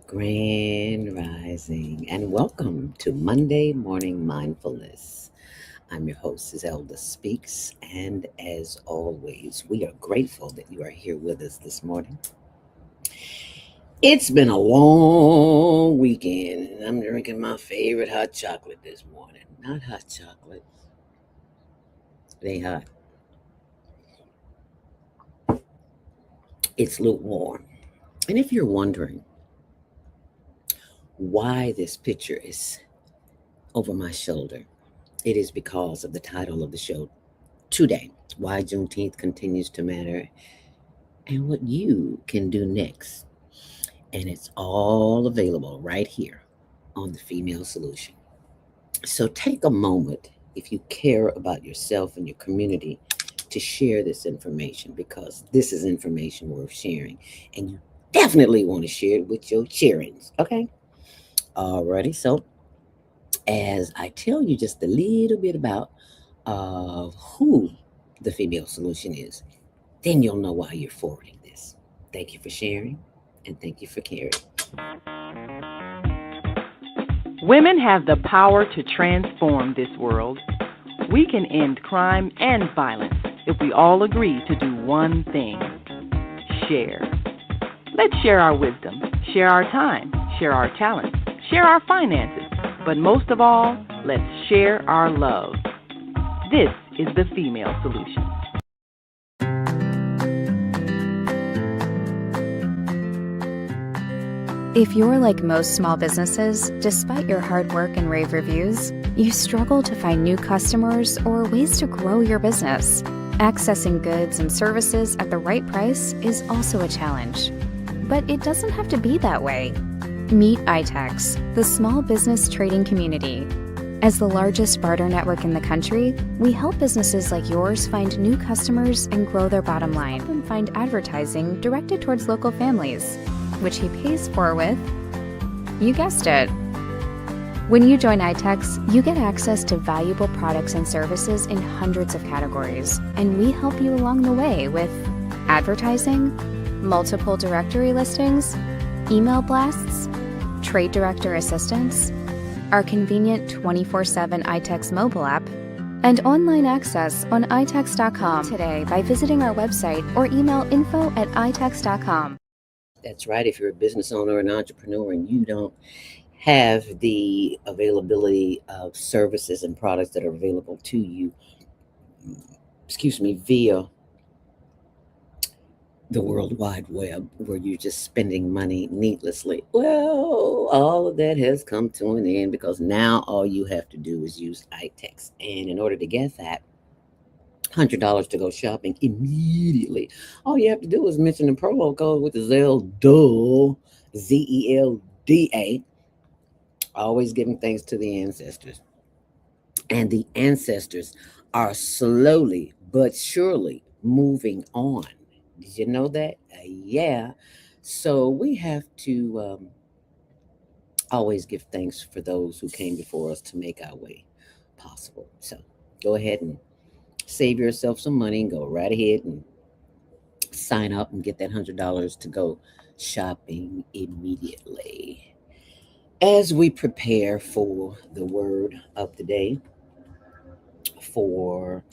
Grand Rising, and welcome to Monday Morning Mindfulness. I'm your host, Zelda Speaks, and as always, we are grateful that you are here with us this morning. It's been a long weekend, and I'm drinking my favorite hot chocolate this morning. Not hot chocolate, it ain't hot, it's lukewarm. And if you're wondering why this picture is over my shoulder, it is because of the title of the show today: why Juneteenth continues to matter and what you can do next. And it's all available right here on the Female Solution. So take a moment, if you care about yourself and your community, to share this information, because this is information worth sharing. And you definitely want to share it with your cheerings. Okay? Alrighty. So as I tell you just a little bit about who the Female Solution is, then you'll know why you're forwarding this. Thank you for sharing, and thank you for caring. Women have the power to transform this world. We can end crime and violence if we all agree to do one thing: share. Let's share our wisdom, share our time, share our talents, share our finances, but most of all, let's share our love. This is the Female Solution. If you're like most small businesses, despite your hard work and rave reviews, you struggle to find new customers or ways to grow your business. Accessing goods and services at the right price is also a challenge. But it doesn't have to be that way. Meet iTex, the small business trading community. As the largest barter network in the country, we help businesses like yours find new customers and grow their bottom line, and find advertising directed towards local families, which he pays for with, you guessed it. When you join iTex, you get access to valuable products and services in hundreds of categories, and we help you along the way with advertising, multiple directory listings, email blasts, trade director assistance, our convenient 24/7 iTex mobile app, and online access on itex.com today by visiting our website or email info@itex.com. That's right. If you're a business owner or an entrepreneur and you don't have the availability of services and products that are available to you, via the World Wide Web, where you're just spending money needlessly, well, all of that has come to an end, because now all you have to do is use iTex. And in order to get that $100 to go shopping immediately, all you have to do is mention the promo code, with the Zelda, Zelda. Always giving thanks to the ancestors. And the ancestors are slowly but surely moving on. Did you know that? Yeah. So we have to always give thanks for those who came before us to make our way possible. So go ahead and save yourself some money and go right ahead and sign up and get that $100 to go shopping immediately. As we prepare for the word of the day, for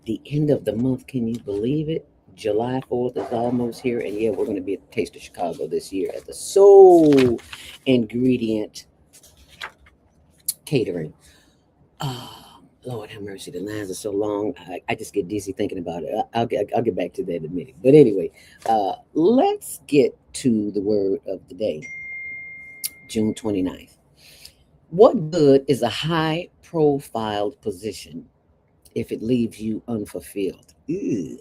the end of the month, can you believe it? July 4th is almost here. And yeah, we're going to be at the Taste of Chicago this year at the Soul Ingredient Catering. Lord have mercy, the lines are so long. I just get dizzy thinking about it. I'll get back to that in a minute. But anyway, let's get to the word of the day, June 29th. What good is a high profile position if it leaves you unfulfilled? Ew.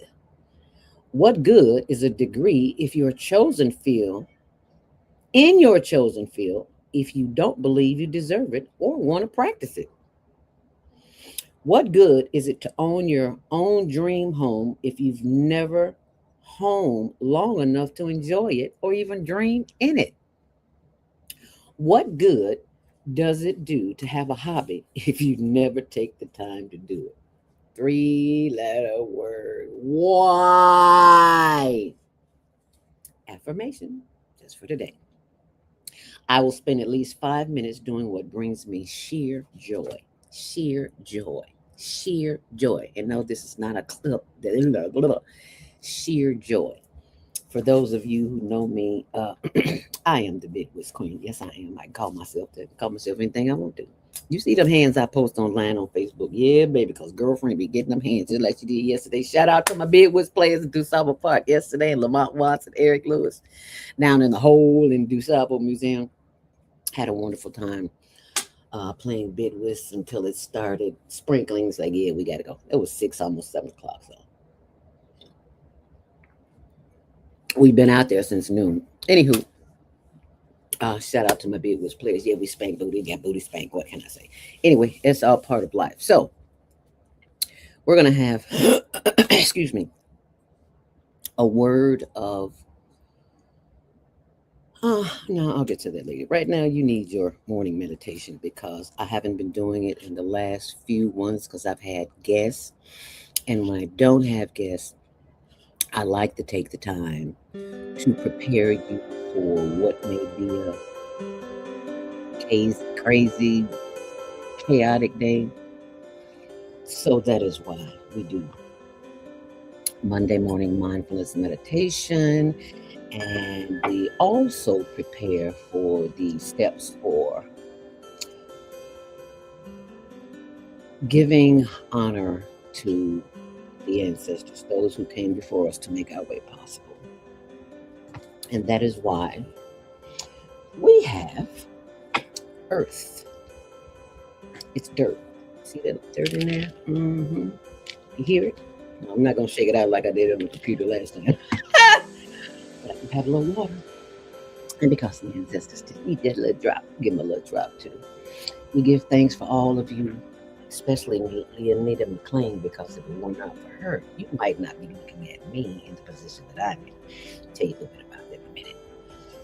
What good is a degree if in your chosen field, if you don't believe you deserve it or want to practice it? What good is it to own your own dream home if you've never home long enough to enjoy it or even dream in it? What good does it do to have a hobby if you never take the time to do it? Three-letter word. Why? Affirmation. just for today. I will spend at least 5 minutes doing what brings me sheer joy. Sheer joy. Sheer joy. And no, this is not a clip. Sheer joy. For those of you who know me, I am the big whiz queen. Yes, I am. I call myself that. Call myself anything I want to. You see them hands I post online on Facebook? Yeah, baby, because girlfriend be getting them hands just like she did yesterday. Shout out to my big whiz players in DuSable Park yesterday, and Lamont Watson, Eric Lewis, down in the hole in DuSable Museum. Had a wonderful time playing bid whist until it started sprinkling. It's like, yeah, we got to go. It was 6, almost 7 o'clock. So we've been out there since noon. Anywho, shout out to my big whist players. Yeah, we spank booty, got booty spank. What can I say? Anyway, it's all part of life. So we're going to have, excuse me, a word of, no, I'll get to that later. Right now, you need your morning meditation because I haven't been doing it in the last few ones because I've had guests. And when I don't have guests, I like to take the time to prepare you for what may be a crazy, chaotic day. So that is why we do Monday morning mindfulness meditation. And we also prepare for the steps for giving honor to the ancestors, those who came before us to make our way possible. And that is why we have earth. It's dirt. See that dirt in there? Mm-hmm. You hear it? No, I'm not going to shake it out like I did on the computer last time. But I can have a little water. And because the ancestors did need that little drop, give them a little drop too. We give thanks for all of you, especially Leonida McLean, because if it were not for her, you might not be looking at me in the position that I'm in. I'll tell you a little bit about that in a minute.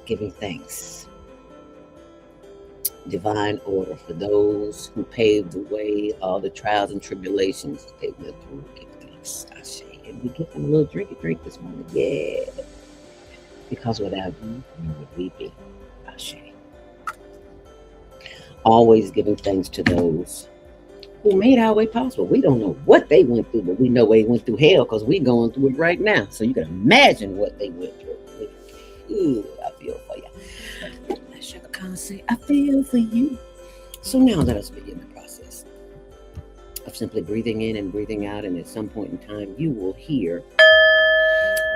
Giving thanks. Divine order for those who paved the way, all the trials and tribulations they went through. Give thanks. And we give them a little drink this morning. Yeah. Because without you, where would we be? Ashe. Always giving thanks to those who made our way possible. We don't know what they went through, but we know they went through hell because we're going through it right now. So you can imagine what they went through. Ooh, I feel for you. Let Shaka Khan say, I feel for you. So now let us begin the process of simply breathing in and breathing out. And at some point in time, you will hear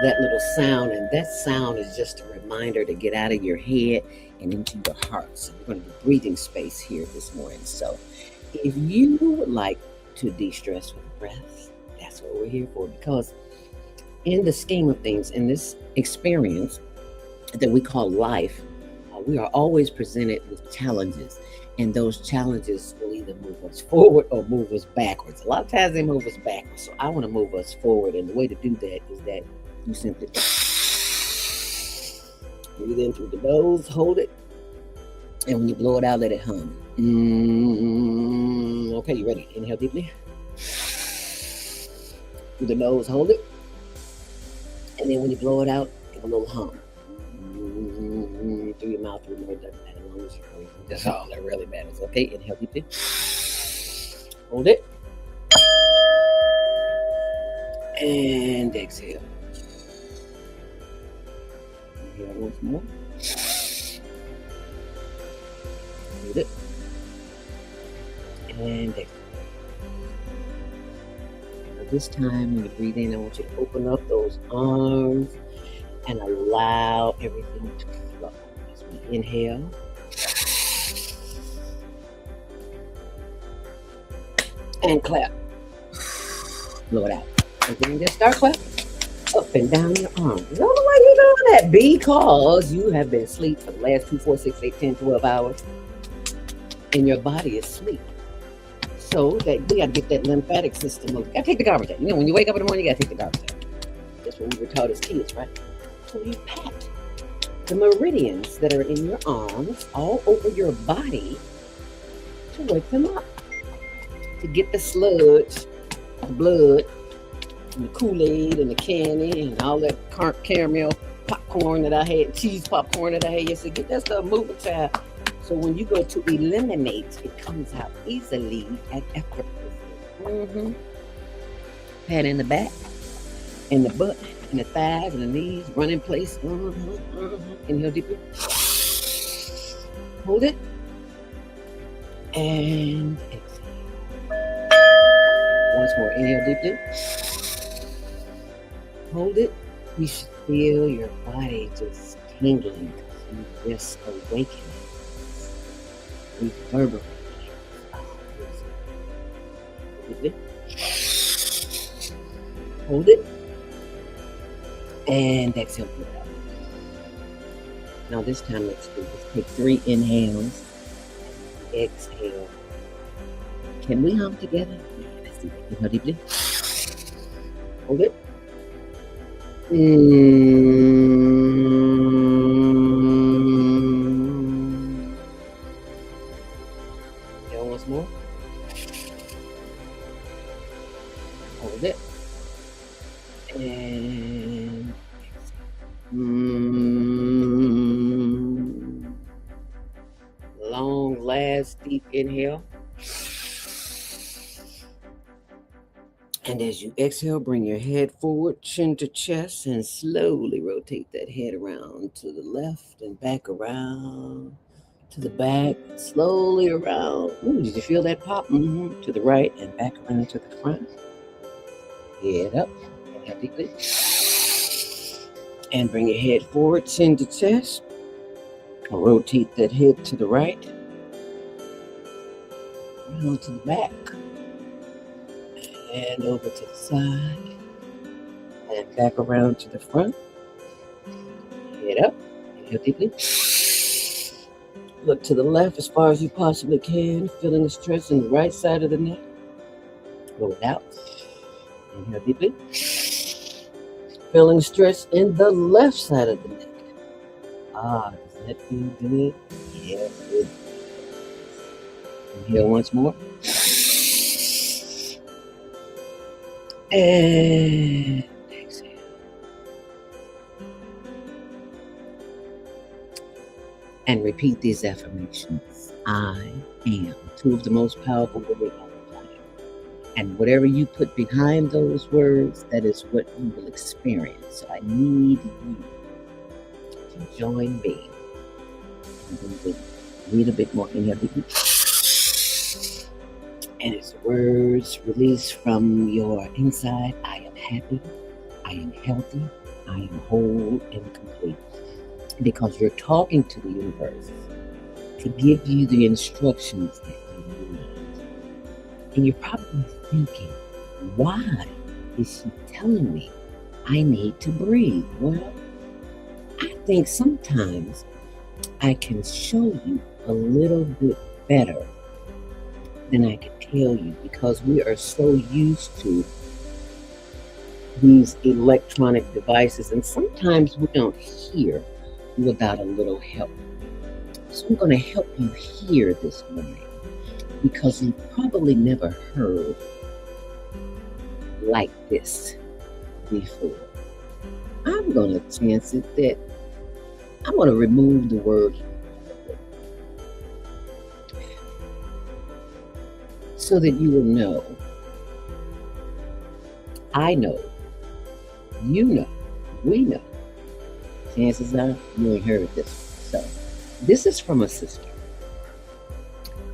that little sound, and that sound is just a reminder to get out of your head and into your heart. So we're going to do breathing space here this morning. So if you would like to de-stress with breath, that's what we're here for, because in the scheme of things, in this experience that we call life, we are always presented with challenges, and those challenges will either move us forward or move us backwards. A lot of times they move us backwards, so I want to move us forward, and the way to do that is that you simply breathe in through the nose, hold it, and when you blow it out, let it hum. Okay, you ready? Inhale deeply. Through the nose, hold it. And then when you blow it out, give a little hum. Through your mouth, through your nose, doesn't matter. As long as you're breathing. That's all that really matters. Okay, inhale deeply. Hold it. And exhale. Inhale once more. Hold it. And exhale. Now this time when you breathe in, I want you to open up those arms and allow everything to flow. As we inhale. And clap. Blow it out. And then just start clapping up and down your arms. I don't know why you're doing that. Because you have been asleep for the last 2, 4, 6, 8, 10, 12 hours. And your body is asleep. So that we got to get that lymphatic system moving. You got to take the garbage out. You know, when you wake up in the morning, you got to take the garbage out. That's what we were taught as kids, right? So you pat the meridians that are in your arms all over your body to wake them up. To get the sludge, the blood, and the Kool-Aid and the candy and all that caramel popcorn popcorn that I had, cheese popcorn that I had yesterday. Get that stuff moving, child. So when you go to eliminate, it comes out easily and effortlessly. Pat in the back, in the butt, in the thighs, and the knees, run in place. Inhale deeply. Hold it. And exhale. Once more. Inhale deeply. Hold it. You should feel your body just tingling. You just awakening. Reverberating. Hold it. And exhale. Put it out. Now this time let's do this. Take 3 inhales. Exhale. Can we hum together? Yeah, let's do that. Inhale deeply. Hold it. Inhale once more. Hold it. And long, last, deep inhale. And as you exhale, bring your head forward, chin to chest, and slowly rotate that head around to the left and back around to the back, slowly around. Ooh, did you feel that pop? To the right and back around to the front. Head up, inhale deeply. And bring your head forward, chin to chest. Rotate that head to the right, around to the back, and over to the side, and back around to the front. Head up, inhale deeply. Look to the left as far as you possibly can, feeling the stretch in the right side of the neck. Blow it out. Inhale deeply. Feeling stretch in the left side of the neck. Does that feel good? Yeah, good. Inhale once more. And exhale. And repeat these affirmations. I am. 2 of the most powerful words on the planet. And whatever you put behind those words, that is what you will experience. So I need you to join me. Read a bit more. Inhale deeply. And it's words released from your inside. I am happy. I am healthy. I am whole and complete. Because you're talking to the universe to give you the instructions that you need. And you're probably thinking, why is she telling me I need to breathe? Well, I think sometimes I can show you a little bit better than I can tell you, because we are so used to these electronic devices, and sometimes we don't hear without a little help. So I'm going to help you hear this morning, because you've probably never heard like this before. I'm going to chance it that I'm going to remove the word so that you will know. I know. You know. We know. Chances are you ain't heard this one. So this is from a sister,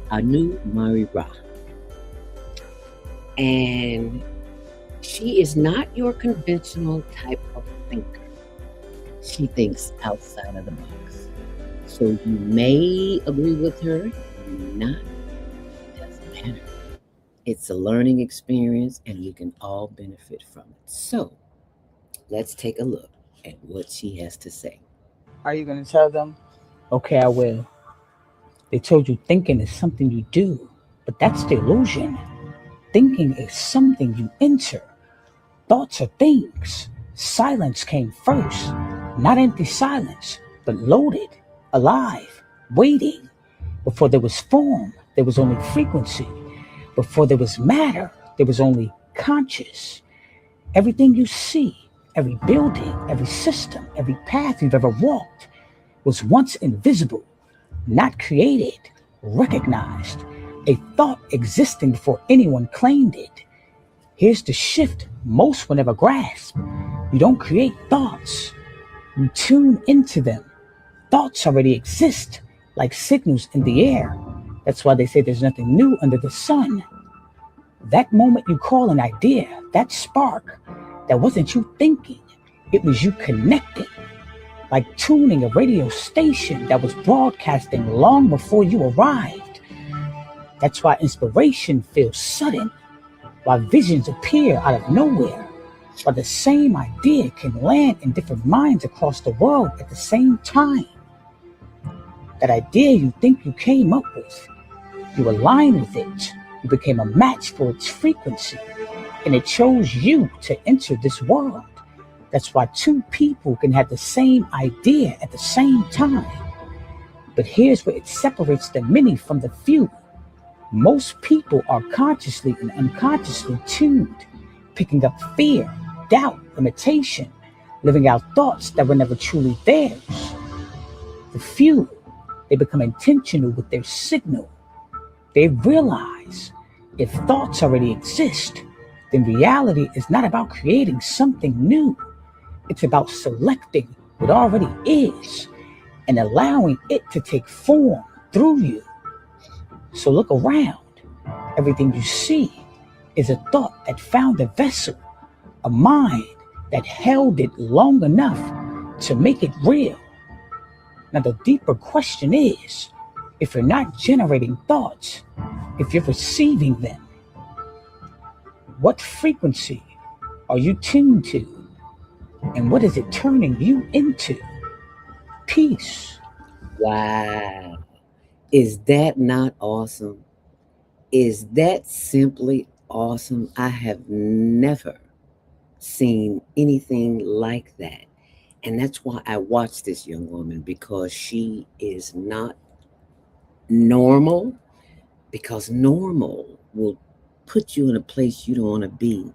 Anu Marira. And she is not your conventional type of thinker. She thinks outside of the box. So you may agree with her, you may not. It doesn't matter. It's a learning experience and we can all benefit from it. So let's take a look at what she has to say. Are you going to tell them? Okay, I will. They told you thinking is something you do, but that's the illusion. Thinking is something you enter. Thoughts are things. Silence came first. Not empty silence, but loaded, alive, waiting. Before there was form, there was only frequency. Before there was matter, there was only conscious. Everything you see, Every building, every system, every path you've ever walked was once invisible, not created, recognized, a thought existing before anyone claimed it. Here's the shift most will never grasp. You don't create thoughts, you tune into them. Thoughts already exist, like signals in the air. That's why they say there's nothing new under the sun. That moment you call an idea, that spark, that wasn't you thinking, it was you connecting, like tuning a radio station that was broadcasting long before you arrived. That's why inspiration feels sudden, why visions appear out of nowhere, why the same idea can land in different minds across the world at the same time. That idea you think you came up with, you aligned with it, you became a match for its frequency, and it chose you to enter this world. That's why two people can have the same idea at the same time. But here's where it separates the many from the few. Most people are consciously and unconsciously tuned, picking up fear, doubt, limitation, living out thoughts that were never truly theirs. The few, they become intentional with their signal. They realize if thoughts already exist, then reality is not about creating something new. It's about selecting what already is and allowing it to take form through you. So look around. Everything you see is a thought that found a vessel, a mind that held it long enough to make it real. Now, the deeper question is, if you're not generating thoughts, if you're receiving them, what frequency are you tuned to? And what is it turning you into? Peace. Wow. Is that not awesome? Is that simply awesome? I have never seen anything like that. And that's why I watch this young woman, because she is not normal, because normal will put you in a place you don't want to be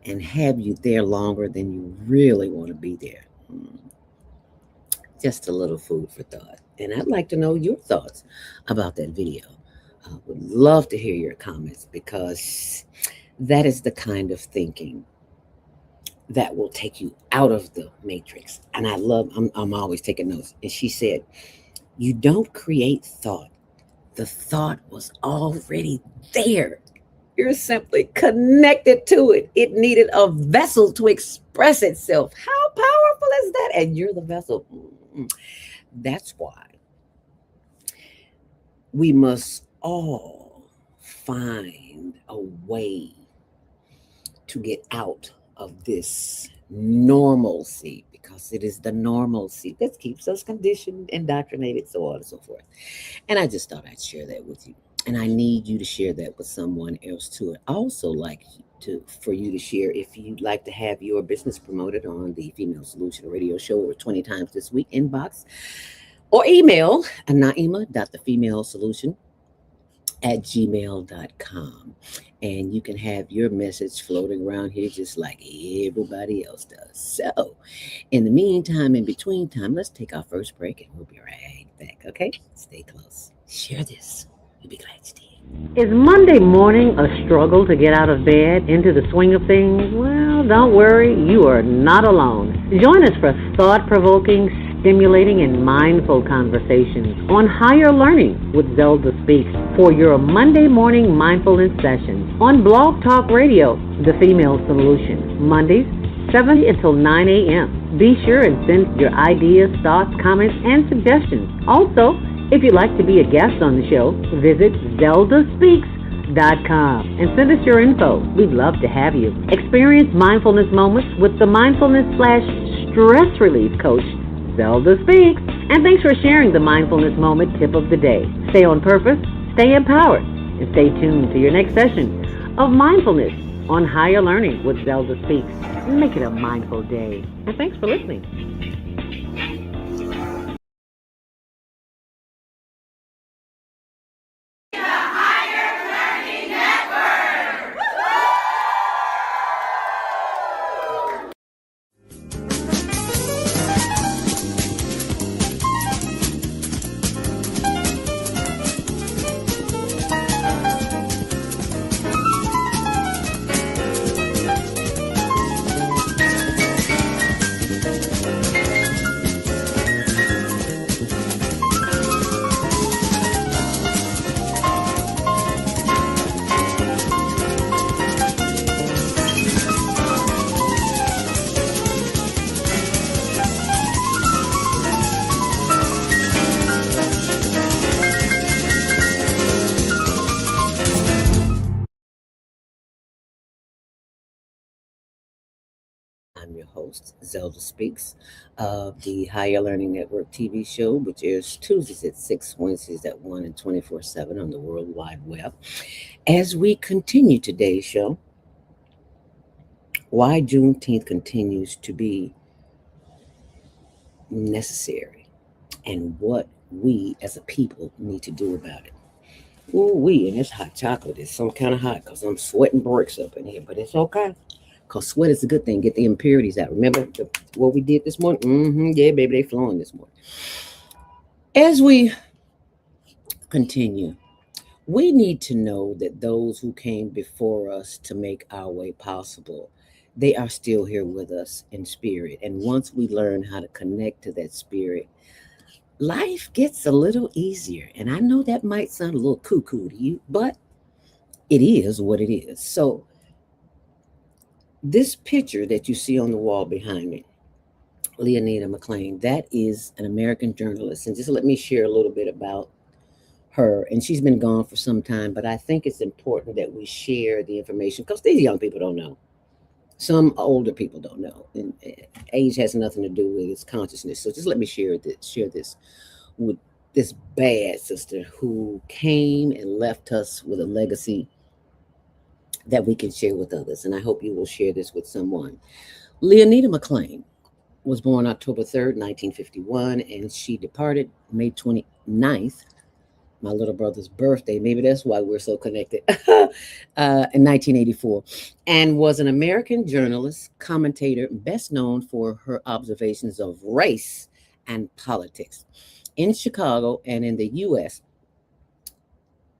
and have you there longer than you really want to be there. Just a little food for thought. And I'd like to know your thoughts about that video. I would love to hear your comments, because that is the kind of thinking that will take you out of the matrix. And I'm always taking notes. And she said, you don't create thought. The thought was already there. You're simply connected to it. It needed a vessel to express itself. How powerful is that? And you're the vessel. That's why we must all find a way to get out of this normalcy, because it is the normalcy that keeps us conditioned, indoctrinated, so on and so forth. And I just thought I'd share that with you. And I need you to share that with someone else too. I also like for you to share if you'd like to have your business promoted on the Female Solution Radio Show or 20 times this week inbox, or email naima.thefemalesolution@gmail.com. And you can have your message floating around here just like everybody else does. So, in the meantime, in between time, let's take our first break and we'll be right back. Okay? Stay close. Share this. You'll be glad you did. Is Monday morning a struggle to get out of bed, into the swing of things? Well, don't worry, you are not alone. Join us for thought-provoking, stimulating, and mindful conversations on higher learning with Zelda Speaks for your Monday morning mindfulness session on Blog Talk Radio, The Female Solution, Mondays, 7 until 9 a.m. Be sure and send your ideas, thoughts, comments, and suggestions. Also, if you'd like to be a guest on the show, visit zeldaspeaks.com and send us your info. We'd love to have you. Experience mindfulness moments with the mindfulness/stress relief coach, Zelda Speaks. And thanks for sharing the mindfulness moment tip of the day. Stay on purpose, stay empowered, and stay tuned to your next session of mindfulness on Higher Learning with Zelda Speaks. Make it a mindful day. And thanks for listening. host, Zelda Speaks, of the Higher Learning Network TV show, which airs Tuesdays at 6, Wednesdays at 1, and 24/7 on the World Wide Web. As we continue today's show, why Juneteenth continues to be necessary and what we as a people need to do about it. Ooh, and this hot chocolate is some kind of hot because I'm sweating bricks up in here, but it's okay. Because sweat is a good thing. Get the impurities out. Remember what we did this morning? Yeah, baby, they flowing this morning. As we continue, we need to know that those who came before us to make our way possible, they are still here with us in spirit. And once we learn how to connect to that spirit, life gets a little easier. And I know that might sound a little cuckoo to you, but it is what it is. So, this picture that you see on the wall behind me, Leonida McLean, that is an American journalist. And just let me share a little bit about her. And she's been gone for some time, but I think it's important that we share the information because these young people don't know. Some older people don't know. And age has nothing to do with its consciousness. So just let me share this with this bad sister who came and left us with a legacy that we can share with others. And I hope you will share this with someone. Leonida McLean was born October 3rd, 1951, and she departed May 29th, my little brother's birthday. Maybe that's why we're so connected, in 1984, and was an American journalist, commentator, best known for her observations of race and politics in Chicago and in the U.S.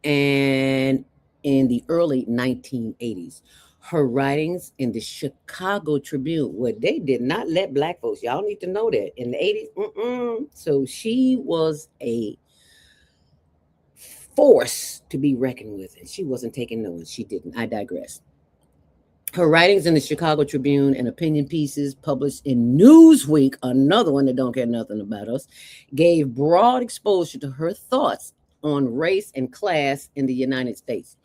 and in the early 1980s. Her writings in the Chicago Tribune, where they did not let black folks, y'all need to know that in the 80s. So she was a force to be reckoned with, and she wasn't taking no, and she didn't. I digress. Her writings in the Chicago Tribune and opinion pieces published in Newsweek, another one that don't care nothing about us, gave broad exposure to her thoughts on race and class in the United States.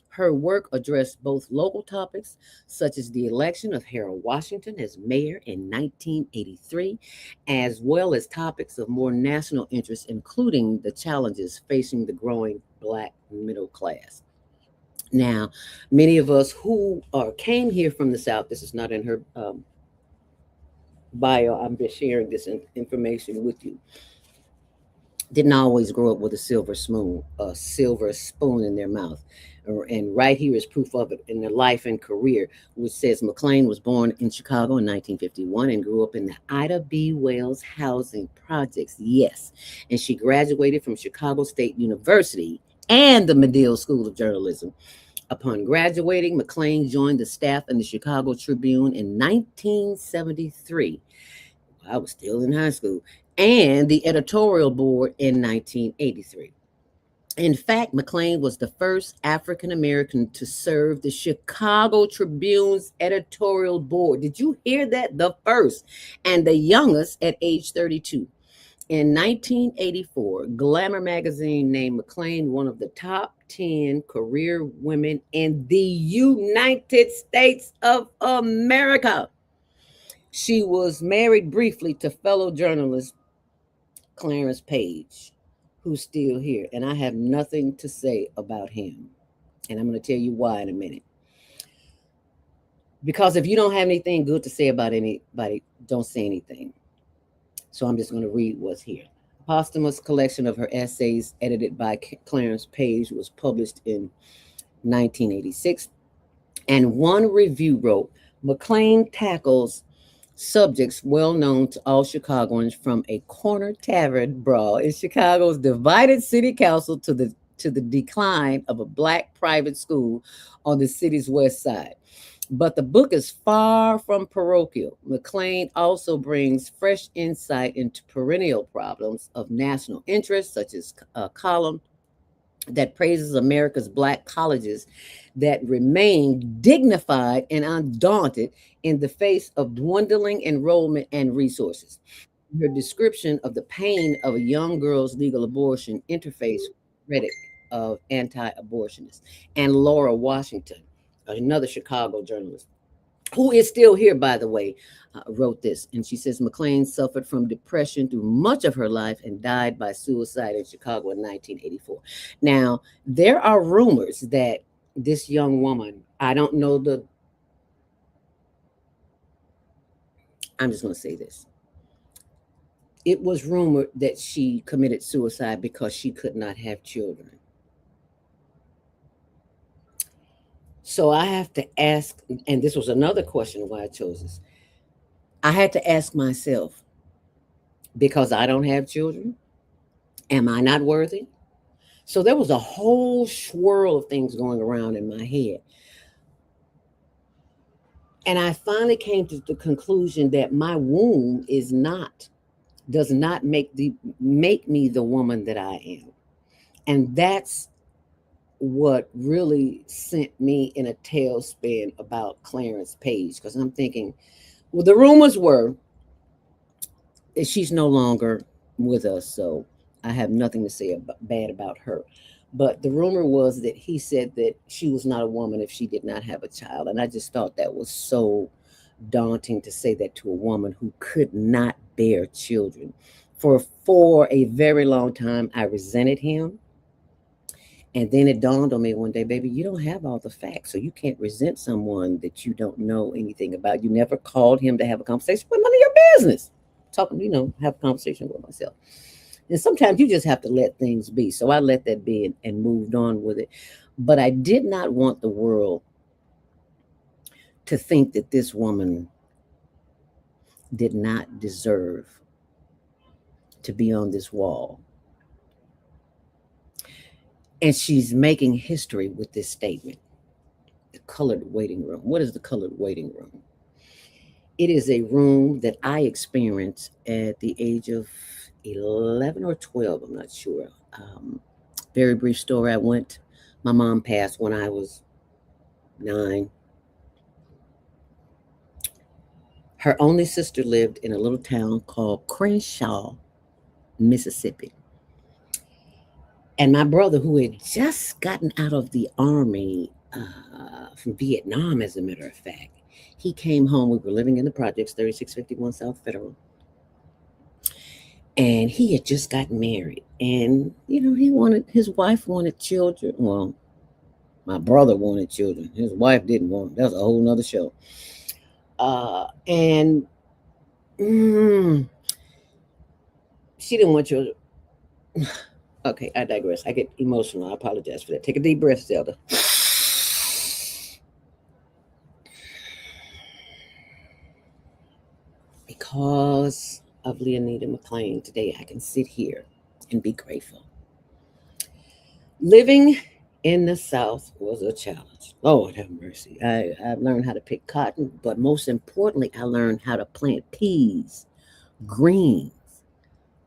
Her work addressed both local topics, such as the election of Harold Washington as mayor in 1983, as well as topics of more national interest, including the challenges facing the growing Black middle class. Now, many of us who came here from the South, this is not in her bio, I'm just sharing this information with you, didn't always grow up with a silver spoon in their mouth. And right here is proof of it in their life and career, which says McLean was born in Chicago in 1951 and grew up in the Ida B. Wells housing projects. Yes. And she graduated from Chicago State University and the Medill School of Journalism. Upon graduating, McLean joined the staff in the Chicago Tribune in 1973. I was still in high school, and the editorial board in 1983. In fact, McLean was the first African American to serve the Chicago Tribune's editorial board. Did you hear that? The first, and the youngest at age 32. In 1984, Glamour magazine named McLean one of the top 10 career women in the United States of America. She was married briefly to fellow journalist Clarence Page, who's still here. And I have nothing to say about him. And I'm going to tell you why in a minute. Because if you don't have anything good to say about anybody, don't say anything. So I'm just going to read what's here. A posthumous collection of her essays, edited by Clarence Page, was published in 1986. And one review wrote, McLean tackles subjects well known to all Chicagoans, from a corner tavern brawl in Chicago's divided city council to the decline of a Black private school on the city's west side. But the book is far from parochial. McLean also brings fresh insight into perennial problems of national interest, such as a column that praises America's Black colleges that remain dignified and undaunted in the face of dwindling enrollment and resources. Her description of the pain of a young girl's legal abortion interface with critic of anti-abortionists, and Laura Washington, another Chicago journalist, who is still here, by the way, wrote this. And she says McLean suffered from depression through much of her life and died by suicide in Chicago in 1984. Now, there are rumors that this young woman, I don't know I'm just going to say this. It was rumored that she committed suicide because she could not have children. So I have to ask, and this was another question why I chose this. I had to ask myself, because I don't have children, am I not worthy? So there was a whole swirl of things going around in my head. And I finally came to the conclusion that my womb does not make me the woman that I am. And that's what really sent me in a tailspin about Clarence Page, because I'm thinking, well, the rumors were that she's no longer with us, so I have nothing to say bad about her. But the rumor was that he said that she was not a woman if she did not have a child, and I just thought that was so daunting to say that to a woman who could not bear children. For a very long time, I resented him. And then it dawned on me one day, baby, you don't have all the facts. So you can't resent someone that you don't know anything about. You never called him to have a conversation. Well, none of your business. Talking, have a conversation with myself. And sometimes you just have to let things be. So I let that be and moved on with it. But I did not want the world to think that this woman did not deserve to be on this wall. And she's making history with this statement. The colored waiting room. What is the colored waiting room? It is a room that I experienced at the age of 11 or 12. I'm not sure. Very brief story. My mom passed when I was 9. Her only sister lived in a little town called Crenshaw, Mississippi. And my brother, who had just gotten out of the army from Vietnam, as a matter of fact, he came home. We were living in the projects, 3651 South Federal. And he had just gotten married. And, his wife wanted children. Well, my brother wanted children. His wife didn't want them. That was a whole nother show. And she didn't want children. Okay, I digress. I get emotional. I apologize for that. Take a deep breath, Zelda. Because of Leonida McLean, today I can sit here and be grateful. Living in the South was a challenge. Lord have mercy. I've learned how to pick cotton, but most importantly, I learned how to plant peas, greens,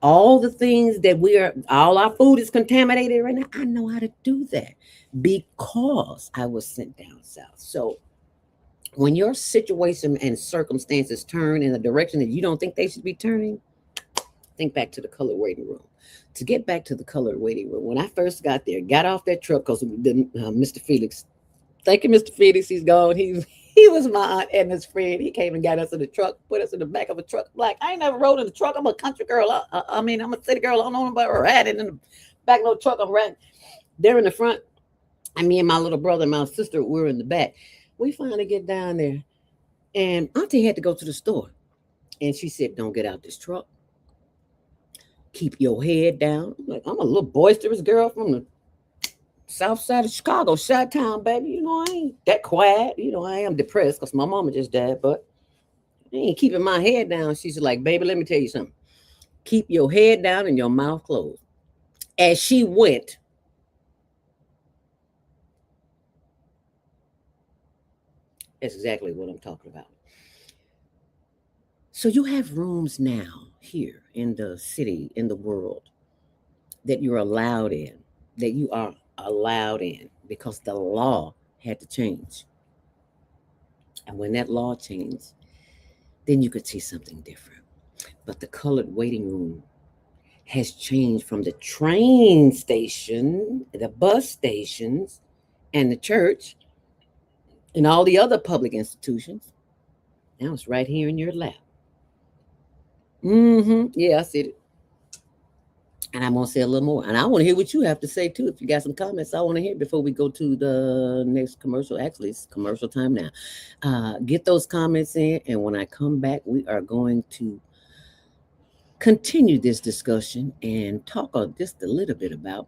all the things that all our food is contaminated right now. I know how to do that because I was sent down south. So when your situation and circumstances turn in a direction that you don't think they should be turning, think back to the colored waiting room. To get back to the colored waiting room, when I first got there, got off that truck, because Mr. Felix, thank you, Mr. Felix, he's gone. He was my Aunt Edna's friend. He came and got us in the truck, put us in the back of a truck. Like, I ain't never rode in the truck. I'm a country girl. I'm a city girl. I don't know about riding in the back of no truck. I'm riding. They're in the front. And me and my little brother and my sister were in the back. We finally get down there. And Auntie had to go to the store. And she said, don't get out this truck. Keep your head down. I'm like, I'm a little boisterous girl from the south side of Chicago, Chi-Town, baby. I ain't that quiet. I am depressed because my mama just died, but I ain't keeping my head down. She's like, baby, let me tell you something. Keep your head down and your mouth closed. As she went, that's exactly what I'm talking about. So you have rooms now here in the city, in the world, that you're allowed in, that you are allowed in, because the law had to change. And when that law changed, then you could see something different. But the colored waiting room has changed from the train station, the bus stations, and the church, and all the other public institutions. Now it's right here in your lap. Mm-hmm. Yeah, I said it. And I'm gonna say a little more. And I want to hear what you have to say too. If you got some comments, I want to hear before we go to the next commercial. Actually, it's commercial time now. Get those comments in, and when I come back, we are going to continue this discussion and talk just a little bit about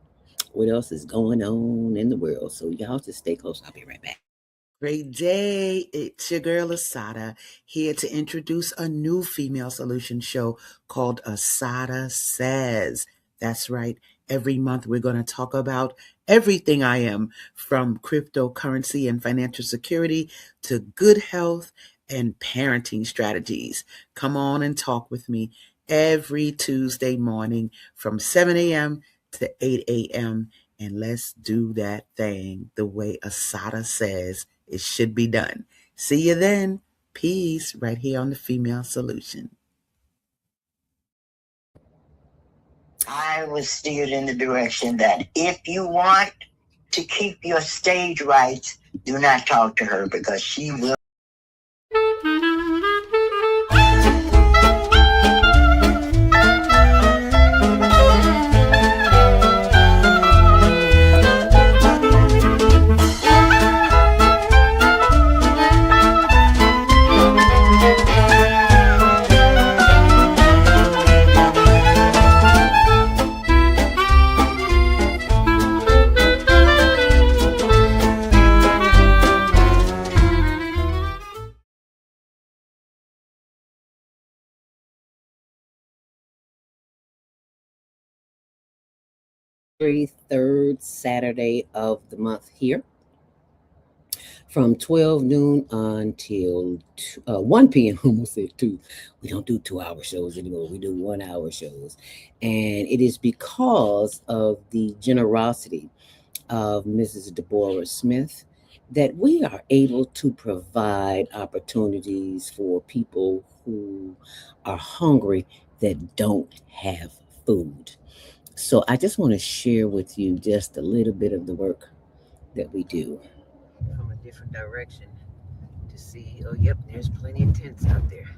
what else is going on in the world. So y'all just stay close. I'll be right back. Great day. It's your girl Asada here to introduce a new female solution show called Asada Says. That's right. Every month we're going to talk about everything I am, from cryptocurrency and financial security to good health and parenting strategies. Come on and talk with me every Tuesday morning from 7 a.m. to 8 a.m. And let's do that thing the way Asada says it should be done. See you then. Peace, right here on the Female Solution. I was steered in the direction that if you want to keep your stage rights, do not talk to her because she will. Every third Saturday of the month here from 12 noon until 1 p.m. Almost said 2. We don't do 2-hour shows anymore. We do 1-hour shows. And it is because of the generosity of Mrs. Deborah Smith that we are able to provide opportunities for people who are hungry that don't have food. So I just want to share with you just a little bit of the work that we do from a different direction to see. Oh, yep, there's plenty of tents out there.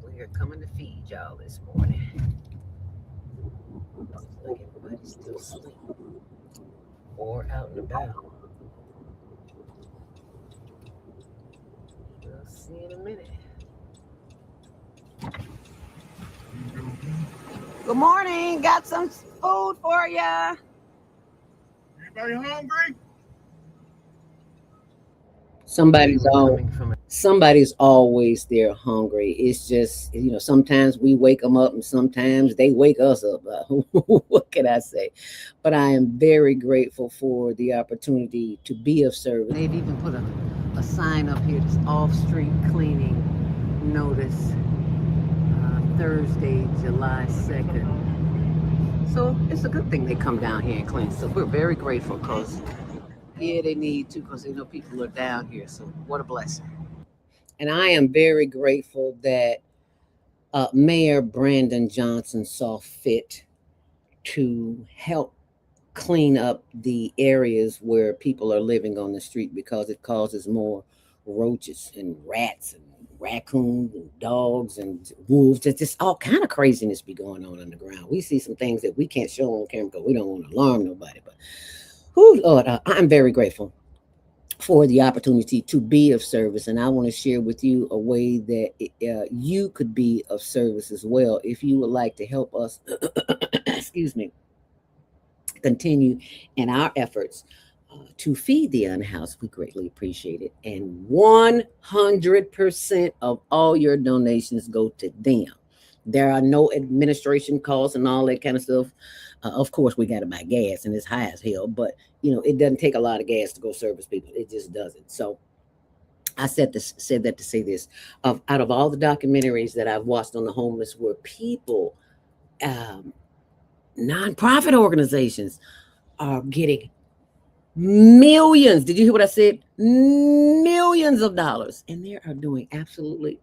We are coming to feed y'all this morning. Looks like everybody's still asleep or out and about. We'll see in a minute. Good morning. Got some food for ya. Anybody hungry? Somebody's always there hungry. It's just, sometimes we wake them up and sometimes they wake us up. What can I say? But I am very grateful for the opportunity to be of service. They've even put a sign up here, this off-street cleaning notice, Thursday, July 2nd. So it's a good thing they come down here and clean. So we're very grateful because, yeah, they need to, because they know people are down here. So what a blessing. And I am very grateful that Mayor Brandon Johnson saw fit to help clean up the areas where people are living on the street, because it causes more roaches and rats and raccoons and dogs and wolves. There's just all kind of craziness be going on the ground. We see some things that we can't show on camera because we don't want to alarm nobody. But Lord, I'm very grateful for the opportunity to be of service. And I want to share with you a way that you could be of service as well. If you would like to help us, excuse me, continue in our efforts to feed the unhoused, we greatly appreciate it. And 100% of all your donations go to them. There are no administration costs and all that kind of stuff. Of course, we got to buy gas, and it's high as hell, but it doesn't take a lot of gas to go service people. It just doesn't. So I said that to say this. Out of all the documentaries that I've watched on the homeless, where people, nonprofit organizations are getting millions. Did you hear what I said? Millions of dollars. And they are doing absolutely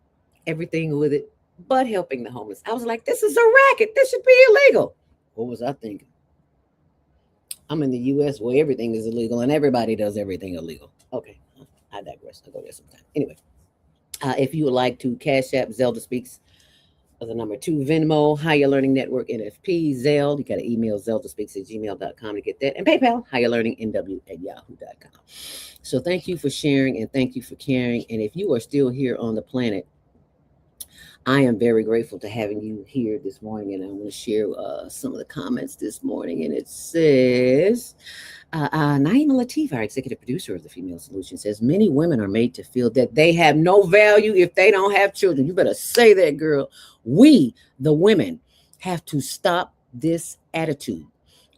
everything with it but helping the homeless. I was like, this is a racket. This should be illegal. What was I thinking? I'm in the U.S. where everything is illegal and everybody does everything illegal. Okay, I digress. I'll go there sometime. Anyway, If you would like to Cash App, Zelda Speaks, the number 2, Venmo, Higher Learning Network, NFP, Zelle. You got to email zeldaspeaks@gmail.com to get that. And PayPal, higherlearningnw@yahoo.com. So thank you for sharing and thank you for caring. And if you are still here on the planet, I am very grateful to having you here this morning. And I want to share some of the comments this morning. And it says, Naima Latif, our executive producer of the Female Solution, says many women are made to feel that they have no value if they don't have children. You better say that, girl. We, the women, have to stop this attitude.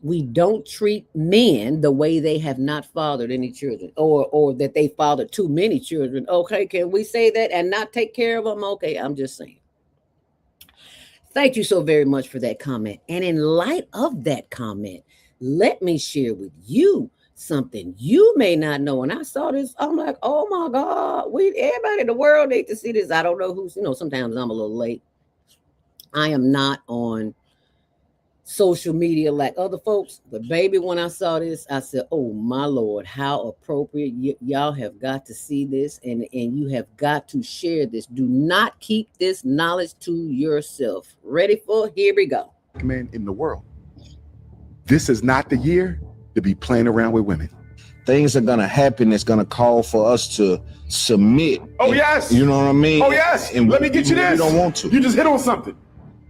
We don't treat men the way they have not fathered any children, or that they fathered too many children. Okay, can we say that and not take care of them? Okay, I'm just saying. Thank you so very much for that comment. And in light of that comment, let me share with you something you may not know. And I saw this, I'm like, oh my God, everybody in the world need to see this. I don't know who's, sometimes I'm a little late. I am not on social media like other folks, but baby, when I saw this, I said, oh my Lord, how appropriate. Y'all have got to see this, and you have got to share this. Do not keep this knowledge to yourself. Ready for? Here we go. Men in the world. This is not the year to be playing around with women. Things are going to happen that's going to call for us to submit. Oh, yes. You know what I mean? Oh, yes. And let me get you this. You don't want to. You just hit on something.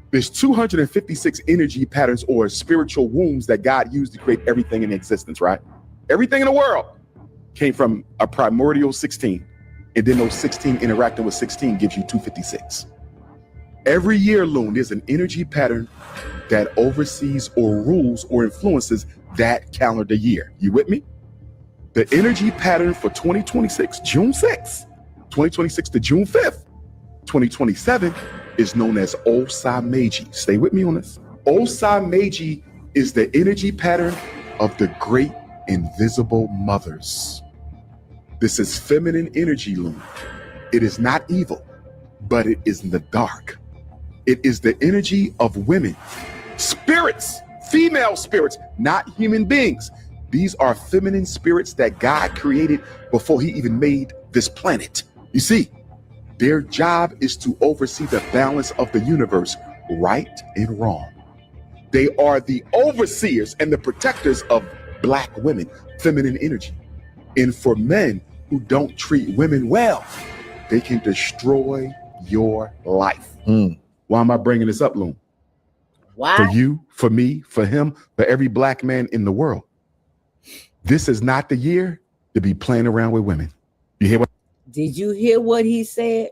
There's 256 energy patterns or spiritual wombs that God used to create everything in existence, right? Everything in the world came from a primordial 16. And then those 16 interacting with 16 gives you 256. Every year, Loon, there's an energy pattern that oversees or rules or influences that calendar year. You with me? The energy pattern for 2026, June 6th, 2026 to June 5th, 2027 is known as Osai Meiji. Stay with me on this. Osai Meiji is the energy pattern of the great invisible mothers. This is feminine energy, Loon. It is not evil, but it is in the dark. It is the energy of women, spirits, female spirits, not human beings. These are feminine spirits that God created before he even made this planet. You see, their job is to oversee the balance of the universe, right and wrong. They are the overseers and the protectors of Black women, feminine energy. And for men who don't treat women well, they can destroy your life. Why am I bringing this up, Loon? Why? For you, for me, for him, for every Black man in the world. This is not the year to be playing around with women. You hear what? Did you hear what he said?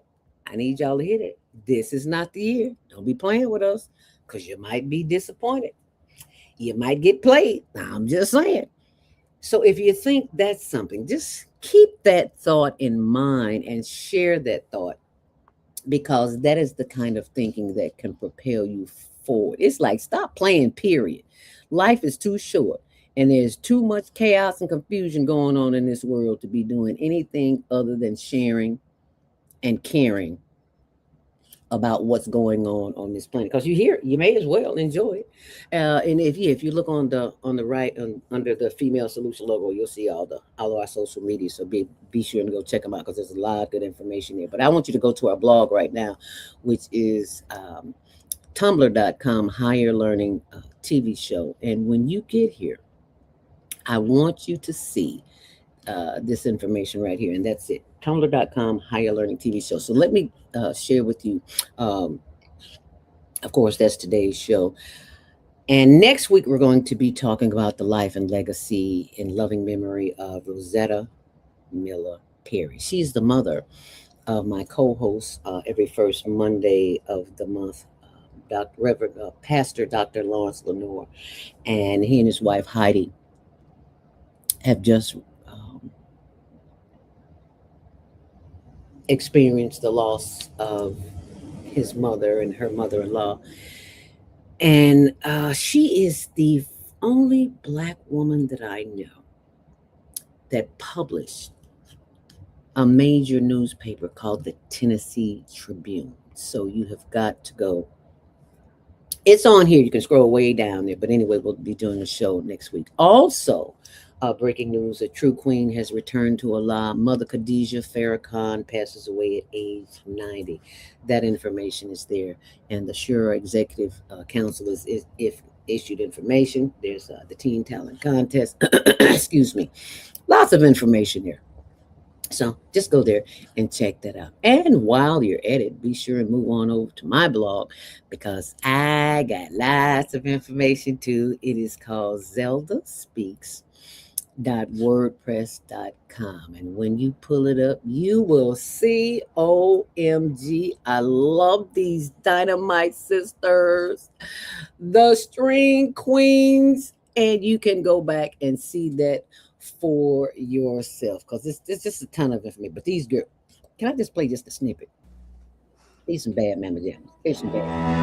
I need y'all to hear it. This is not the year. Don't be playing with us, because you might be disappointed. You might get played. I'm just saying. So if you think that's something, just keep that thought in mind and share that thought, because that is the kind of thinking that can propel you forward. It's like, stop playing, period. Life is too short. And there's too much chaos and confusion going on in this world to be doing anything other than sharing and caring about what's going on this planet. Because you may as well enjoy it. And if you look on the right under the Female Solution logo, you'll see all our social media. So be sure to go check them out, because there's a lot of good information there. But I want you to go to our blog right now, which is tumblr.com, Higher Learning TV show. And when you get here, I want you to see this information right here, and that's it. Tumblr.com, Higher Learning TV show. So let me share with you. Of course, that's today's show. And next week, we're going to be talking about the life and legacy in loving memory of Rosetta Miller Perry. She's the mother of my co-host every first Monday of the month, Pastor Dr. Lawrence Lenore. And he and his wife, Heidi, have just experienced the loss of his mother and her mother-in-law. And she is the only Black woman that I know that published a major newspaper called the Tennessee Tribune. So you have got to go. It's on here. You can scroll way down there. But anyway, we'll be doing a show next week. Also, Breaking news: a true queen has returned to Allah. Mother Khadija Farrakhan passes away at age 90. That information is there, and the Shura Executive Council is if issued information. There's the Teen Talent Contest. Excuse me. Lots of information there. So just go there and check that out. And while you're at it, be sure and move on over to my blog because I got lots of information too. It is called Zelda Speaks wordpress.com, and when you pull it up you will see, OMG, I love these dynamite sisters, the string queens, and you can go back and see that for yourself because it's just a ton of information. But these girls, can I just play just a snippet? These some bad mama jams. Here's some bad.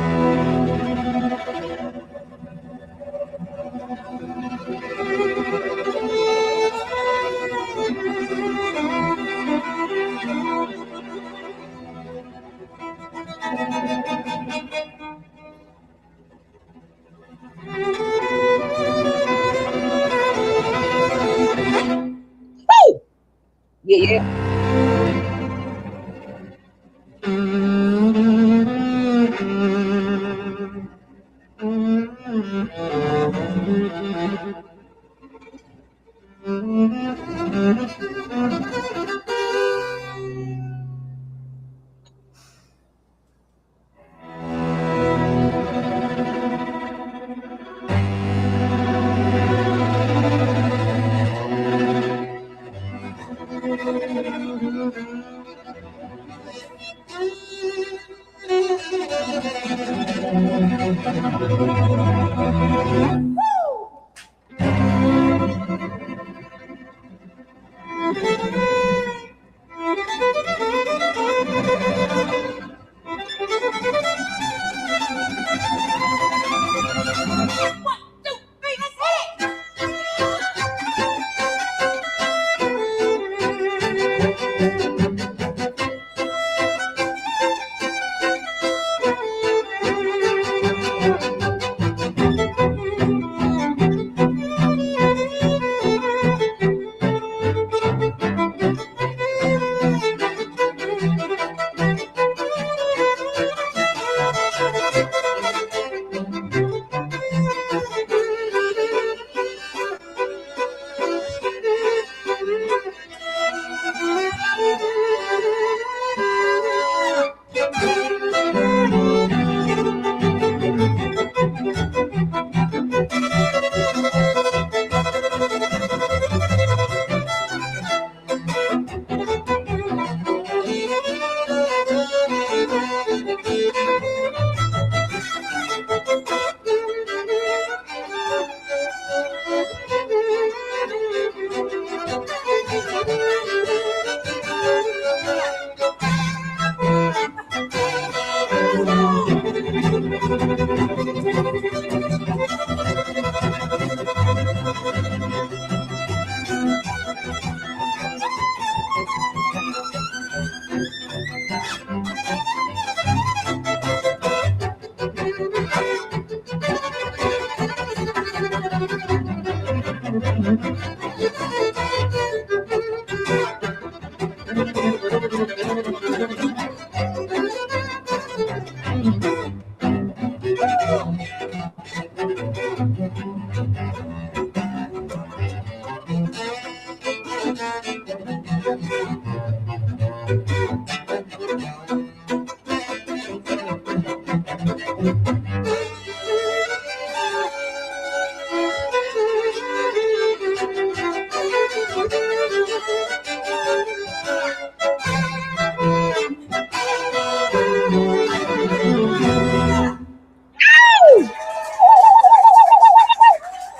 Yeah.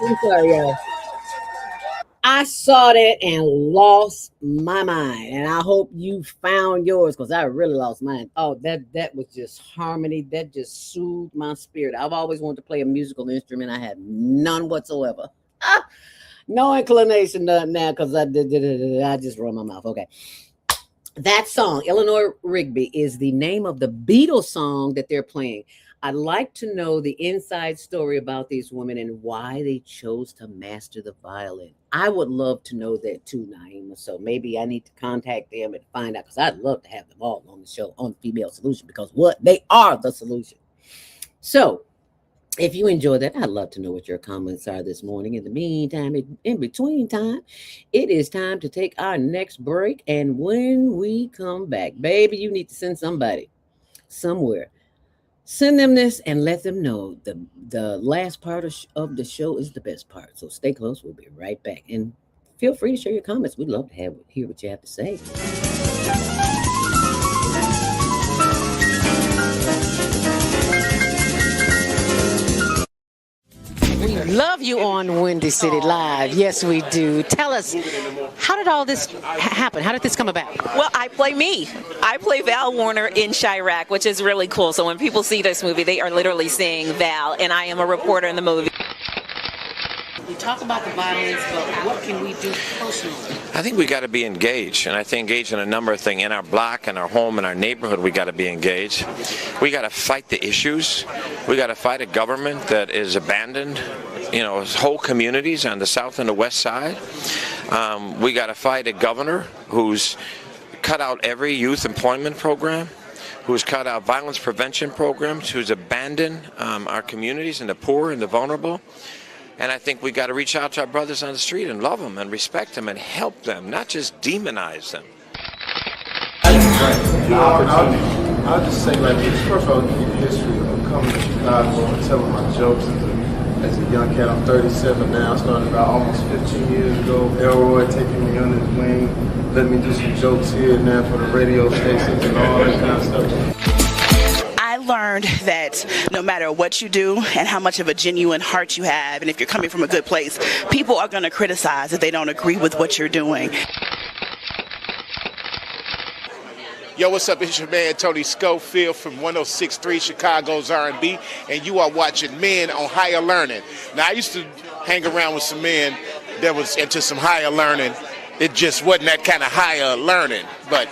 I'm sorry, y'all. I saw that and lost my mind, and I hope you found yours because I really lost mine. Oh, that was just harmony. That just soothed my spirit. I've always wanted to play a musical instrument. I had none whatsoever. Ah, no inclination now because I just run my mouth. Okay. That song, Eleanor Rigby, is the name of the Beatles song that they're playing. I'd like to know the inside story about these women and why they chose to master the violin. I would love to know that too, Naima. So maybe I need to contact them and find out because I'd love to have them all on the show on Female Solution because what they are the solution. So if you enjoy that, I'd love to know what your comments are this morning. In the meantime, in between time, it is time to take our next break. And when we come back, baby, you need to send somebody somewhere. Send them this and let them know the last part of the show is the best part. So stay close. We'll be right back. And feel free to share your comments. We'd love to hear what you have to say. We love you on Windy City Live. Yes, we do. Tell us, how did all this happen? How did this come about? Well, I play me. I play Val Warner in Chirac, which is really cool. So when people see this movie, they are literally seeing Val, and I am a reporter in the movie. We talk about the violence, but what can we do personally? I think we got to be engaged, and I think engaged in a number of things. In our block, in our home, in our neighborhood, we got to be engaged. We got to fight the issues. We got to fight a government that is abandoned, whole communities on the south and the west side. We got to fight a governor who's cut out every youth employment program, who's cut out violence prevention programs, who's abandoned our communities and the poor and the vulnerable. And I think we got to reach out to our brothers on the street and love them and respect them and help them, not just demonize them. I'll just say like this. First of all, give you the history of coming to Chicago and telling my jokes as a young cat. I'm 37 now. I started about almost 15 years ago. Elroy taking me under his wing, letting me do some jokes here and there for the radio stations and all that kind of stuff. I learned that no matter what you do and how much of a genuine heart you have, and if you're coming from a good place, people are going to criticize if they don't agree with what you're doing. Yo, what's up? It's your man Tony Schofield from 106.3 Chicago's R&B, and you are watching Men on Higher Learning. Now, I used to hang around with some men that was into some higher learning. It just wasn't that kind of higher learning, but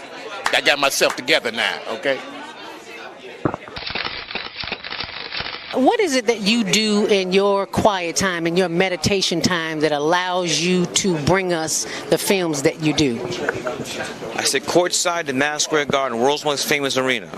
I got myself together now, okay? What is it that you do in your quiet time, in your meditation time, that allows you to bring us the films that you do? I sit courtside in Madison Square Garden, world's most famous arena.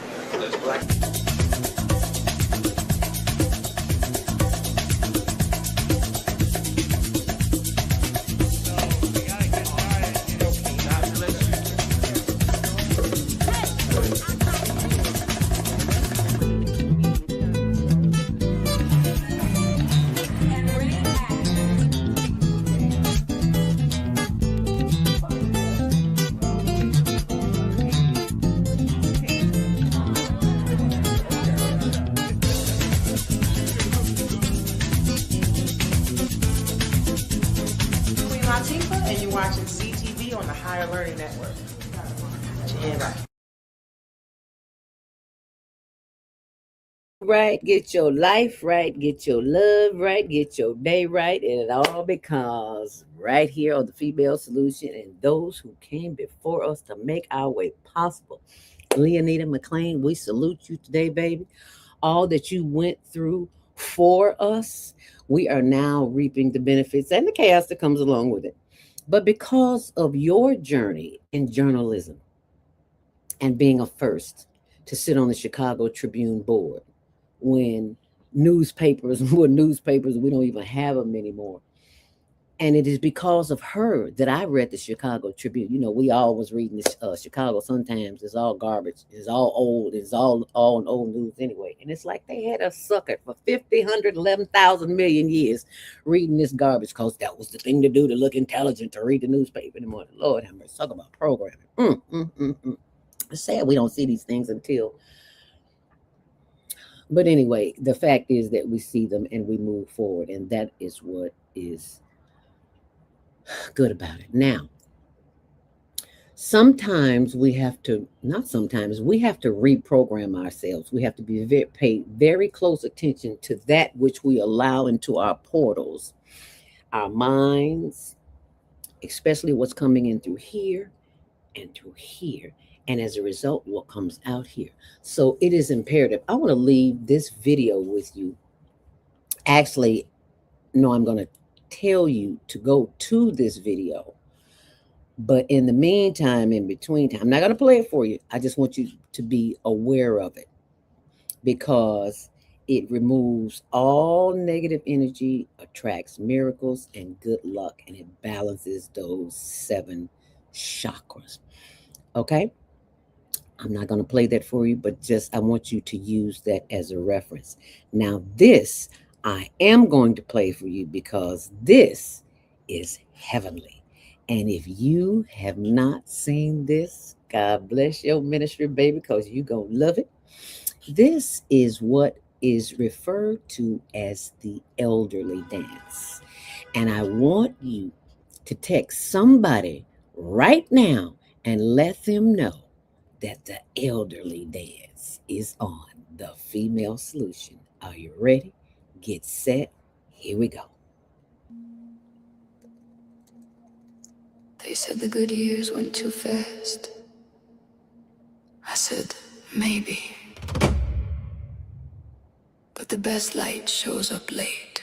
And you're watching CTV on the Higher Learning Network. Right, get your life right, get your love right, get your day right, and it all because right here on the Female Solution and those who came before us to make our way possible. Leonita McLean, we salute you today, baby. All that you went through for us, we are now reaping the benefits and the chaos that comes along with it. But because of your journey in journalism and being a first to sit on the Chicago Tribune board, when newspapers were newspapers, we don't even have them anymore. And it is because of her that I read the Chicago Tribune. You know, we all was reading this Chicago Sun-Times. It's all garbage. It's all old. It's all old news anyway. And it's like they had us suckered for 50, 100, 11,000 million years reading this garbage because that was the thing to do to look intelligent, to read the newspaper in the morning. Lord have mercy. Talk about programming. It's sad we don't see these things until. But anyway, the fact is that we see them and we move forward. And that is what is good about it. Now, sometimes we have to, not sometimes, we have to reprogram ourselves. We have to pay very close attention to that which we allow into our portals, our minds, especially what's coming in through here and through here. And as a result, what comes out here. So it is imperative. I want to leave this video with you. Actually, no, I'm going to tell you to go to this video. But in the meantime, in between time, I'm not going to play it for you. I just want you to be aware of it because it removes all negative energy, attracts miracles and good luck, and it balances those 7 chakras. Okay? I'm not going to play that for you, but just I want you to use that as a reference. Now, this I am going to play for you because this is heavenly. And if you have not seen this, God bless your ministry, baby, because you're going to love it. This is what is referred to as the elderly dance. And I want you to text somebody right now and let them know that the elderly dance is on the Female Solution. Are you ready? Get set. Here we go. They said the good years went too fast. I said, maybe. But the best light shows up late.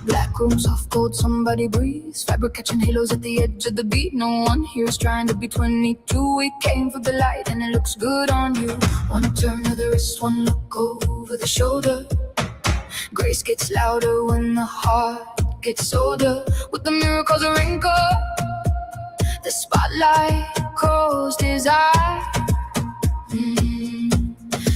Black room, soft cold, somebody breathes. Fabric catching halos at the edge of the beat. No one here's trying to be 22. We came for the light and it looks good on you. One turn of the wrist, one look over the shoulder. Grace gets louder when the heart gets older. With the miracles a wrinkle, the spotlight closed his eye.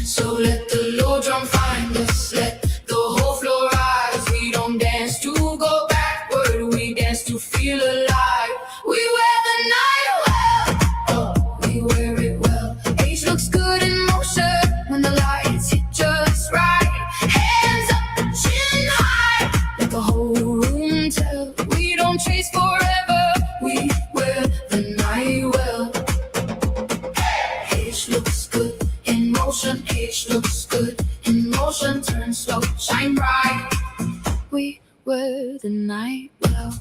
So let the low drum find us, let the whole floor rise. We don't dance to go backward, we dance to feel alive. We wear the night well, oh, we wear it well. Age looks good in motion when the lights hit just right. Hands up, chin high, let the whole room tell. We don't chase forever, we wear the night well. Age looks good in motion, age looks good in motion. Turn slow, shine bright. We wear the night well.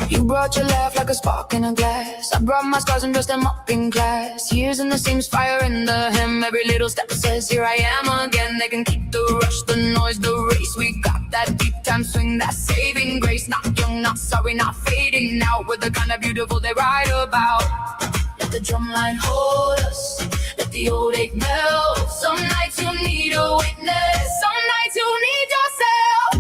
You brought your laugh like a spark in a glass. I brought my scars and dressed them up in class. Years in the seams, fire in the hem. Every little step says, here I am again. They can keep the rush, the noise, the race. We got that deep time swing, that saving grace. Not young, not sorry, not fading out. We're the kind of beautiful they write about. Let the drumline hold us, let the old ache melt. Some nights you need a witness, some nights you need yourself.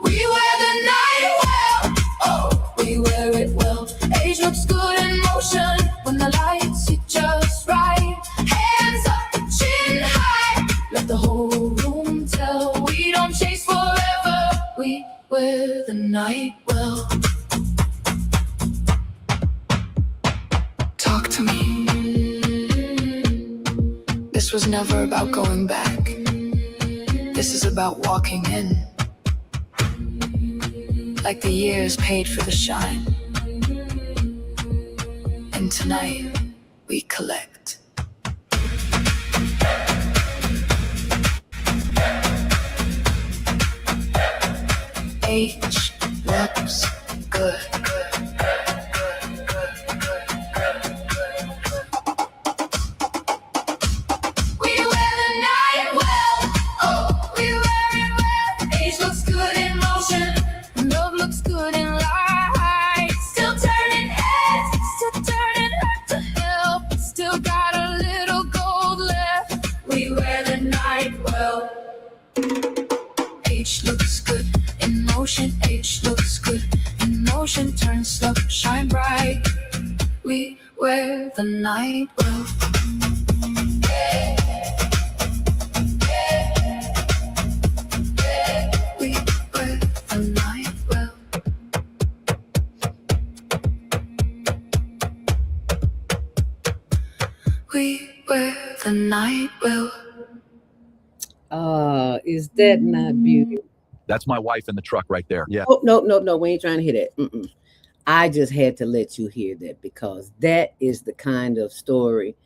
We wear the night well, oh, we wear it well. Age looks good in motion when the lights hit just right. Hands up, chin high, let the whole room tell. We don't chase forever, we wear the night well. Talk to me. This was never about going back. This is about walking in. Like the years paid for the shine. And tonight, we collect. Age looks good. Age looks good in motion, turn slow, shine bright. We wear the night well. We wear the night well. We wear the night well. Is that not beautiful? That's my wife in the truck right there. Yeah. Oh, no. We ain't trying to hear that. I just had to let you hear that because that is the kind of story,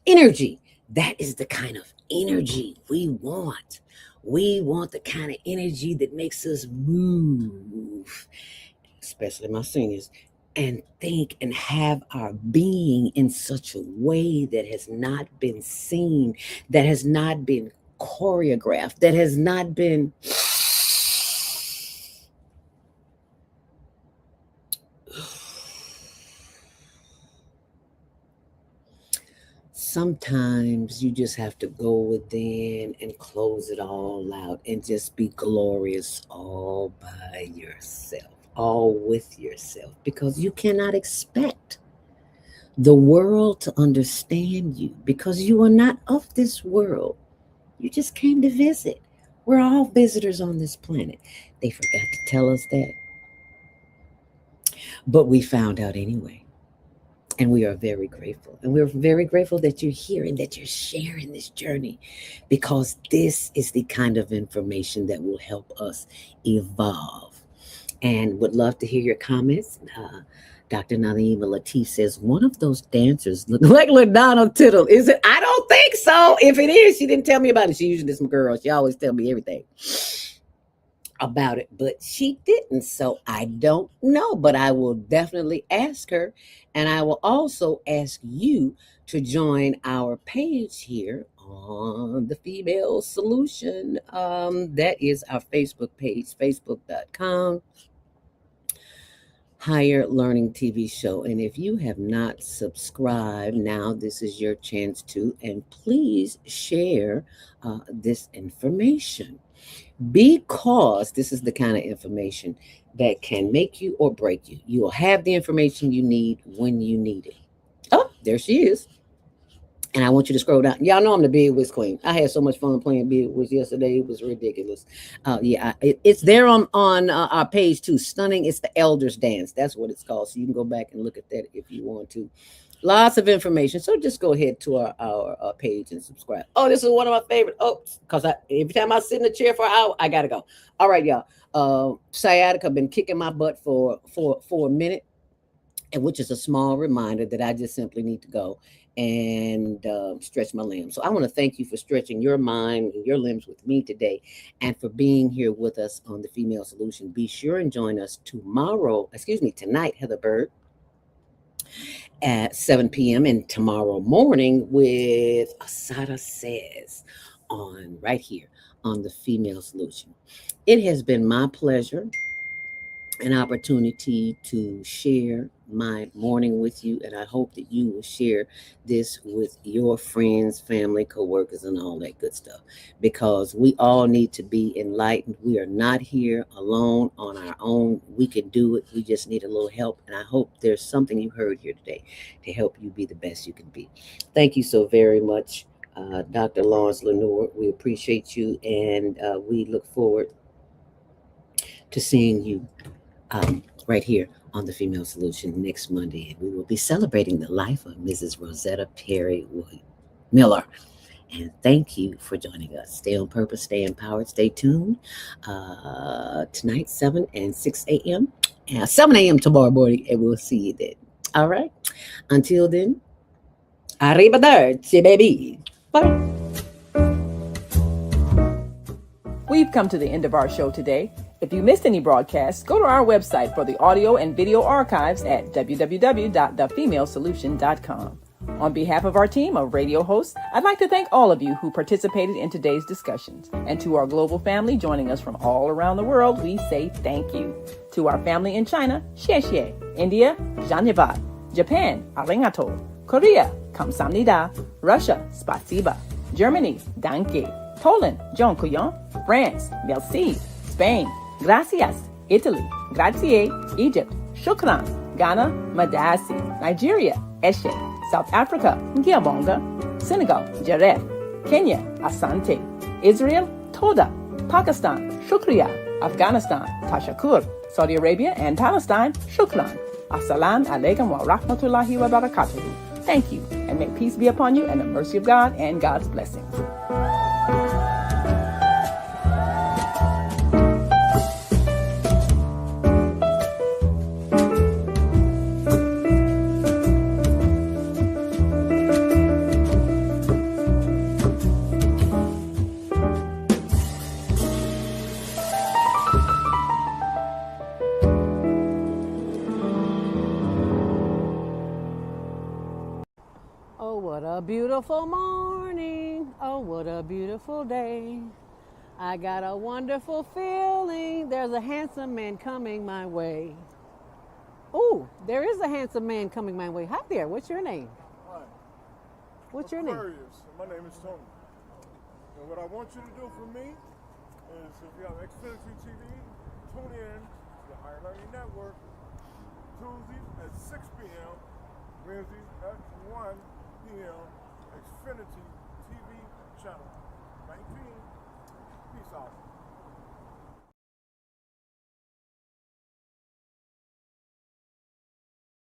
energy. That is the kind of energy we want. We want the kind of energy that makes us move, especially my seniors, and think and have our being in such a way that has not been seen, that has not been choreographed, that has not been sometimes you just have to go within and close it all out and just be glorious all by yourself, all with yourself, because you cannot expect the world to understand you because you are not of this world. You just came to visit. We're all visitors on this planet. They forgot to tell us that. But we found out anyway. And we are very grateful. And we're very grateful that you're here and that you're sharing this journey because this is the kind of information that will help us evolve. And would love to hear your comments. Dr. Naima Latif says, one of those dancers look like LaDonna Tittle. Is it? I don't think so. If it is, she didn't tell me about it. She usually is some girl. She always tell me everything about it, but she didn't. So I don't know, but I will definitely ask her. And I will also ask you to join our page here on the Female Solution. That is our Facebook page, facebook.com. Higher Learning TV show. And if you have not subscribed, now this is your chance to, and please share this information because this is the kind of information that can make you or break you. You will have the information you need when you need it. Oh, there she is. And I want you to scroll down. Y'all know I'm the Bid Whiz Queen. I had so much fun playing Bid Whiz yesterday. It was ridiculous. It's there on our page too. Stunning. It's the Elders Dance. That's what it's called. So you can go back and look at that if you want to. Lots of information. So just go ahead to our page and subscribe. Oh, this is one of my favorite. Oh, because every time I sit in the chair for an hour, I got to go. All right, y'all. Sciatica been kicking my butt for a minute, and which is a small reminder that I just simply need to go and stretch my limbs. So I want to thank you for stretching your mind and your limbs with me today and for being here with us on the Female Solution. Be sure and join us tonight, Heather Bird, at 7 p.m. and tomorrow morning with Asada Says right here on the Female Solution. It has been my pleasure, an opportunity to share my morning with you, and I hope that you will share this with your friends, family, co-workers, and all that good stuff, because we all need to be enlightened. We are not here alone on our own. We can do it. We just need a little help, and I hope there's something you heard here today to help you be the best you can be. Thank you so very much, Dr. Lawrence Lenore. We appreciate you, and we look forward to seeing you right here on the Female Solution next Monday. We will be celebrating the life of Mrs. Rosetta Perry Miller. And thank you for joining us. Stay on purpose, stay empowered, stay tuned. Tonight, 7 and 6 a.m. 7 a.m. tomorrow morning, and we'll see you then. All right. Until then, arrivederci, baby. Bye. We've come to the end of our show today. If you missed any broadcasts, go to our website for the audio and video archives at www.thefemalesolution.com. On behalf of our team of radio hosts, I'd like to thank all of you who participated in today's discussions. And to our global family joining us from all around the world, we say thank you. To our family in China, xie xie. India, Dhanyavad. Japan, arigato. Korea, kamsamnida. Russia, spasiba. Germany, danke. Poland, dziękuję. France, merci. Spain, gracias. Italy, grazie. Egypt, shukran. Ghana, madasi. Nigeria, eshe. South Africa, ngiyabonga. Senegal, jaref. Kenya, asante. Israel, toda. Pakistan, shukriya. Afghanistan, tashakur. Saudi Arabia and Palestine, shukran. Assalamu alaikum wa rahmatullahi wa barakatuhu. Thank you, and may peace be upon you and the mercy of God and God's blessings. what a beautiful morning. Oh, what a beautiful day. I got a wonderful feeling. There's a handsome man coming my way. Oh, there is a handsome man coming my way. Hi there. What's your name? Hi. What's your name? Aquarius. My name is Tony. And what I want you to do for me is if you have Xfinity TV, tune in to the Higher Learning Network Tuesdays at 6 p.m., Wednesdays at 1 p.m., Xfinity TV channel 19.